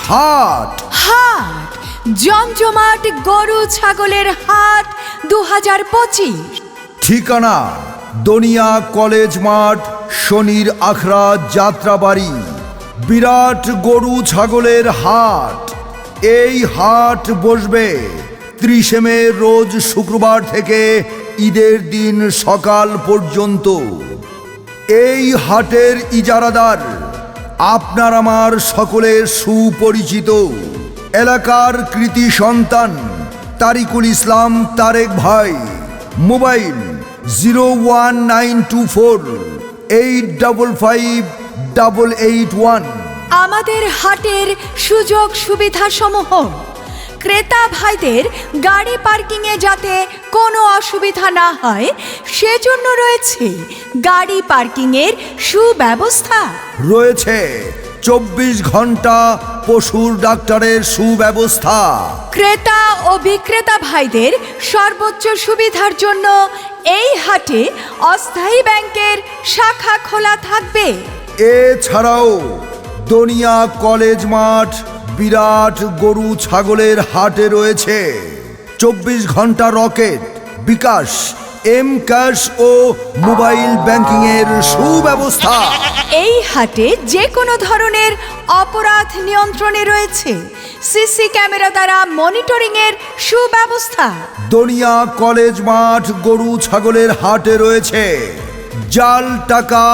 হাট হাট জমজমাট গরু ছাগলের হাট 2025। ঠিকানা দনিয়া কলেজ মাঠ, শনির আখড়া, যাত্রাবাড়ি। বিরাট গরু ছাগলের হাট। এই হাট বসবে 30 মে রোজ শুক্রবার থেকে ঈদের দিন সকাল পর্যন্ত। এই হাটের ইজারাদার আপনার আমার সকলের সুপরিচিত এলাকার কৃতি সন্তান তারিকুল ইসলাম তারেক ভাই। মোবাইল 01924855881। আমাদের হাটের সুযোগ সুবিধা সমূহ: ক্রেতা ভাইদের গাড়ি পার্কিংয়ে যাতে কোনো অসুবিধা না হয় সেজন্য রয়েছে গাড়ি পার্কিংয়ের সুব্যবস্থা। রয়েছে 24 ঘন্টা পশুর ডাক্তারের সুব্যবস্থা। ক্রেতা ও বিক্রেতা ভাইদের সর্বোচ্চ সুবিধার জন্য এই হাটে অস্থায়ী ব্যাংকের শাখা খোলা থাকবে। এছাড়াও দনিয়া কলেজ মাঠ বিরাট গরু ছাগলের হাটে রয়েছে 24 ঘন্টা রকেট, বিকাশ, এম ক্যাশ ও মোবাইল ব্যাংকিং এর সুব্যবস্থা। এই হাটে যে কোনো ধরনের অপরাধ নিয়ন্ত্রণে রয়েছে সিসি ক্যামেরা দ্বারা মনিটরিং এর সুব্যবস্থা। দনিয়া কলেজ মাঠ গরু ছাগলের হাটে রয়েছে জাল টাকা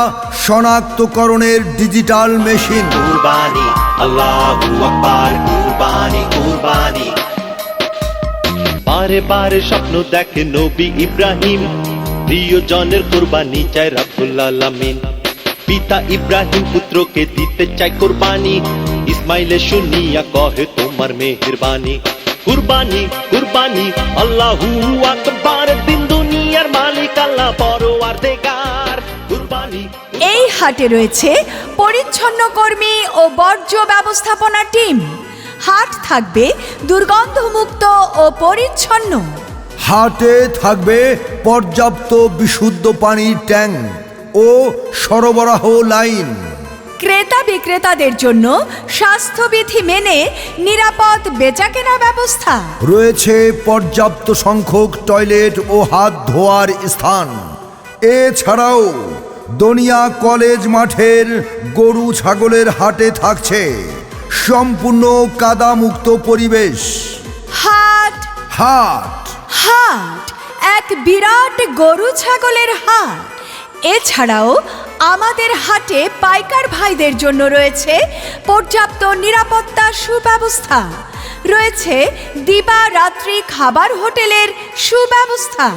শনাক্তকরণের ডিজিটাল মেশিন। কুরবানি, আল্লাহু আকবার, কুরবানি কুরবানি। বারে বারে স্বপ্ন দেখে নবী ইব্রাহিম, প্রিয়জনের কুরবানি চায় রাব্বুল আলামিন। পিতা ইব্রাহিম পুত্রকে দিতে চায় কুরবানি, ইসমাইলে শুনিয়া কহে তোমার মেহেরবানি। কুরবানি কুরবানি, আল্লাহু আকবার, দিন দুনিয়ার মালিক আল্লাহ পরওয়ারদিগার। কুরবানি। এই হাটে রয়েছে পরিচ্ছন্ন কর্মী ও বর্জ্য ব্যবস্থাপনা টিম। হাট থাকবে দুর্গন্ধমুক্ত ও পরিচ্ছন্ন। হাটে থাকবে পর্যাপ্ত বিশুদ্ধ পানির ট্যাঙ্ক ও সরবরাহ লাইন। ক্রেতা বিক্রেতাদের জন্য স্বাস্থ্যবিধি মেনে নিরাপদ বেচাকেনা ব্যবস্থা। রয়েছে পর্যাপ্ত সংখ্যক টয়লেট ও হাত ধোয়ার স্থান। এছাড়াও দনিয়া কলেজ মাঠের গরু ছাগলের হাটে থাকছে সম্পূর্ণ কাদামুক্ত পরিবেশ। হাট হাট হাট এক বিরাট গরু ছাগলের হাট। এছাড়াও আমাদের হাটে পাইকার ভাইদের জন্য রয়েছে পর্যাপ্ত নিরাপত্তা সুব্যবস্থা। রয়েছে দিবা রাত্রি খাবার হোটেলের সুব্যবস্থা।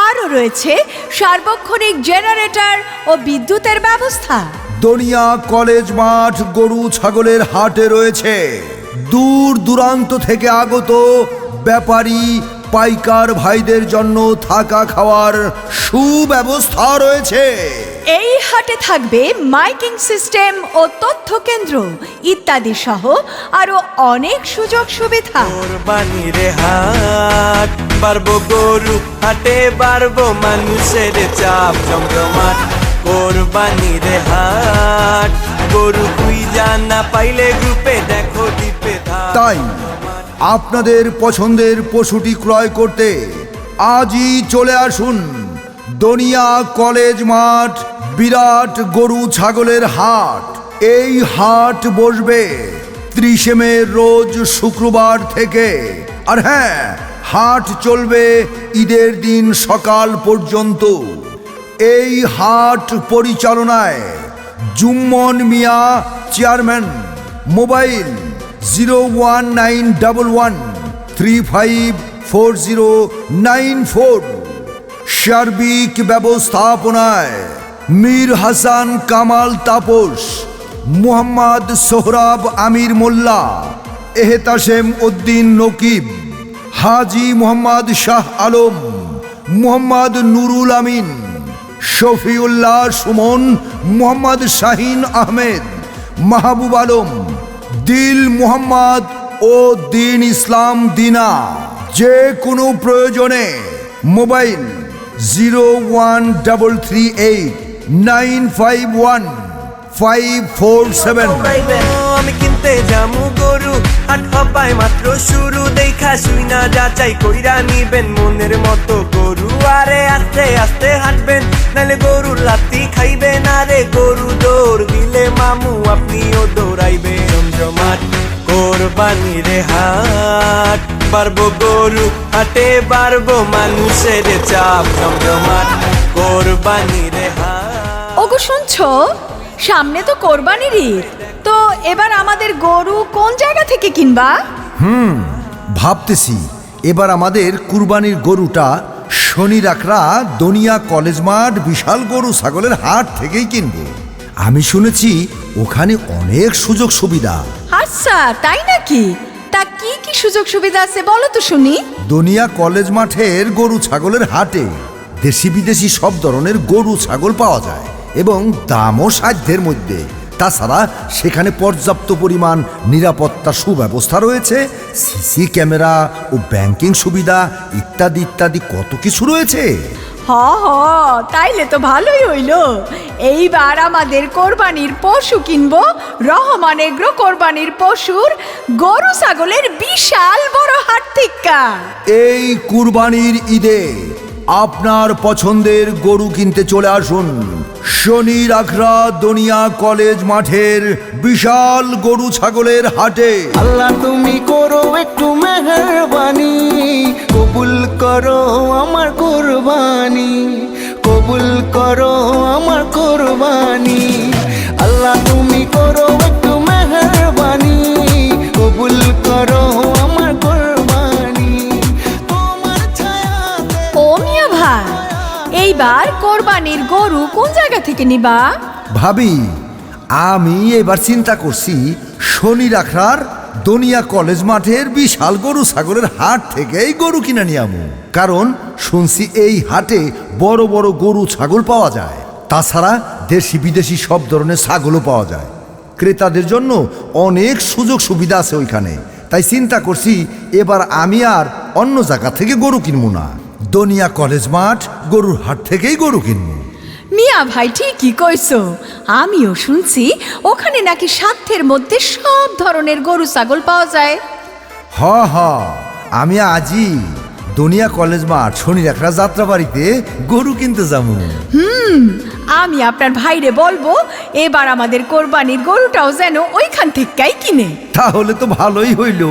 আরও রয়েছে সার্বক্ষণিক জেনারেটর ও বিদ্যুতের ব্যবস্থা। দনিয়া কলেজ মাঠ গরু ছাগলের হাটে রয়েছে দূর দূরান্ত থেকে আগত ব্যাপারী পাইকার ভাইদের জন্য থাকা খাওয়ার সুব্যবস্থা রয়েছে। এই হাটে থাকবে মাইকিং সিস্টেম ও তথ্য কেন্দ্র ইত্যাদি সহ আরো অনেক সুযোগ সুবিধা। কোরবানির হাট, বাড়বো গরু হাটে, বাড়বো মানুষের চাপ জমজমাট। কোরবানির হাট, গরু কুই জানা পাইলে গ্রুপে দেখো দ্বীপে। তাই আপনাদের পছন্দের পশুটি ক্রয় করতে আজই চলে আসুন দনিয়া কলেজ মাঠ বিরাট গরু ছাগলের হাট। এই হাট বসবে 30 মে রোজ শুক্রবার থেকে। আর হ্যাঁ, হাট চলবে ঈদের দিন সকাল পর্যন্ত। এই হাট পরিচালনায় জুম্মন মিয়া চেয়ারম্যান। মোবাইল 01911354094। সার্বিক ব্যবস্থাপনায় মীর হাসান কামাল তাপস, মুহাম্মদ সোহরাব আমির মোল্লা, এহতাসেম উদ্দিন নকিব, হাজি মোহাম্মদ শাহ আলম, মোহাম্মদ নুরুল আমিন, শফিউল্লাহ সুমন, মোহাম্মদ শাহিন আহমেদ, মাহবুব আলম, দিল মোহাম্মদ ও দিন ইসলাম দিনা। যে কোনো প্রয়োজনে মোবাইল 01338951547। আমি কিনতে যামু গরু পায় মাত্র শুরু, দেখা শুই না যাচাই কইরা নিবেন মনের মতো গরু। আরে আস্তে আস্তে হাঁটবেন নাহলে গরুর লাত্তি খাইবেন। আরে গরু দৌড় দিলে মামু আপনিও দৌড়াইবেন। জমজমাট কোরবানির হাট, বাড়বো গরু হাটে বাড়বো মানুষের চাপ। জমজমাট কোরবানির হাট। ওগো শুনছো, সামনে তো কোরবানির ঈদ, তো এবার আমাদের গরু কোন জায়গা থেকে কিনবা? ভাবতেছি এবার আমাদের কুরবানির গরুটা শনি রাখরা দনিয়া কলেজ মাঠ বিশাল গরু ছাগলের হাট থেকেই কিনবো। আমি শুনেছি ওখানে অনেক সুযোগ সুবিধা। আচ্ছা তাই নাকি? তা কি কি সুযোগ সুবিধা আছে বলো তো শুনি। দনিয়া কলেজ মাঠের গরু ছাগলের হাটে দেশি বিদেশি সব ধরনের গরু ছাগল পাওয়া যায় এবং দামও সাধ্যের মধ্যে। তাছাড়া সেখানে পর্যাপ্ত পরিমাণ নিরাপত্তা সুব্যবস্থা রয়েছে, সিসি ক্যামেরা ও ব্যাংকিং সুবিধা ইত্যাদি ইত্যাদি কত কিছু রয়েছে। হ হ, তাইলে তো ভালোই হইল। এইবার আমাদের কোরবানির পশু কিনবো রহমান এগ্রো কোরবানির পশুর গরু ছাগলের বিশাল বড় হাট থেকে। এই কুরবানির ঈদে আপনার পছন্দের গরু কিনতে চলে আসুন শনি রাখরা দনিয়া কলেজ মাঠের বিশাল গরু ছাগলের হাটে। আল্লাহ তুমি করো একটু মেহেরবানি, কবুল করো আমার কোরবানি, কবুল করো আমার কোরবানি। আল্লাহ তুমি করো একটু মেহেরবানি, কবুল করো আমার কোরবানি। তোমার ছায়াতে ও মিয়া ভাই, এইবার কোরবানির গরু কোন জায়গা থেকে নিবা? ভাবি আমি এবার চিন্তা করছি শনি রাখরার দনিয়া কলেজ মাঠের বিশাল গরু ছাগলের হাট থেকেই গরু কিনে নিয়ে আমু। কারণ শুনছি এই হাটে বড় বড় গরু ছাগল পাওয়া যায়, তাছাড়া দেশি বিদেশি সব ধরনের ছাগলও পাওয়া যায়। ক্রেতাদের জন্য অনেক সুযোগ সুবিধা আছে ওইখানে। তাই চিন্তা করছি এবার আমি আর অন্য জায়গা থেকে গরু কিনবো না, দনিয়া কলেজ মাঠ গরুর হাট থেকেই গরু কিনবো। মিয়া ভাই ঠিকই কইছো, আমিও শুনছি ওখানে নাকি সাধ্যের মধ্যে সব ধরনের গরু ছাগল পাওয়া যায়। হ হ, আমি আজই দনিয়া কলেজ মাঠ শনি রাখরা যাত্রা বাড়িতে গরু কিনতে যাবো। আমি আপনার ভাইরে বলবো এবার আমাদের কোরবানির গরুটাও যেন ওইখান থেকেই কিনে। তাহলে তো ভালোই হইল,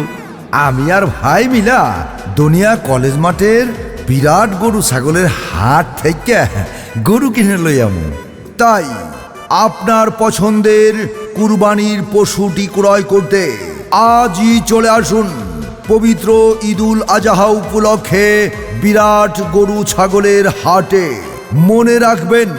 আমি আর ভাই মিলা দনিয়া কলেজ মাঠের বিরাট গরু ছাগলের হাট থেকে গরু কিনে লইয়ামু। তাই আপনার পছন্দের কুরবানির পশুটি ক্রয় করতে আজই চলে আসুন পবিত্র ঈদুল আজহা উপলক্ষে বিরাট গরু ছাগলের হাটে। মনে রাখবেন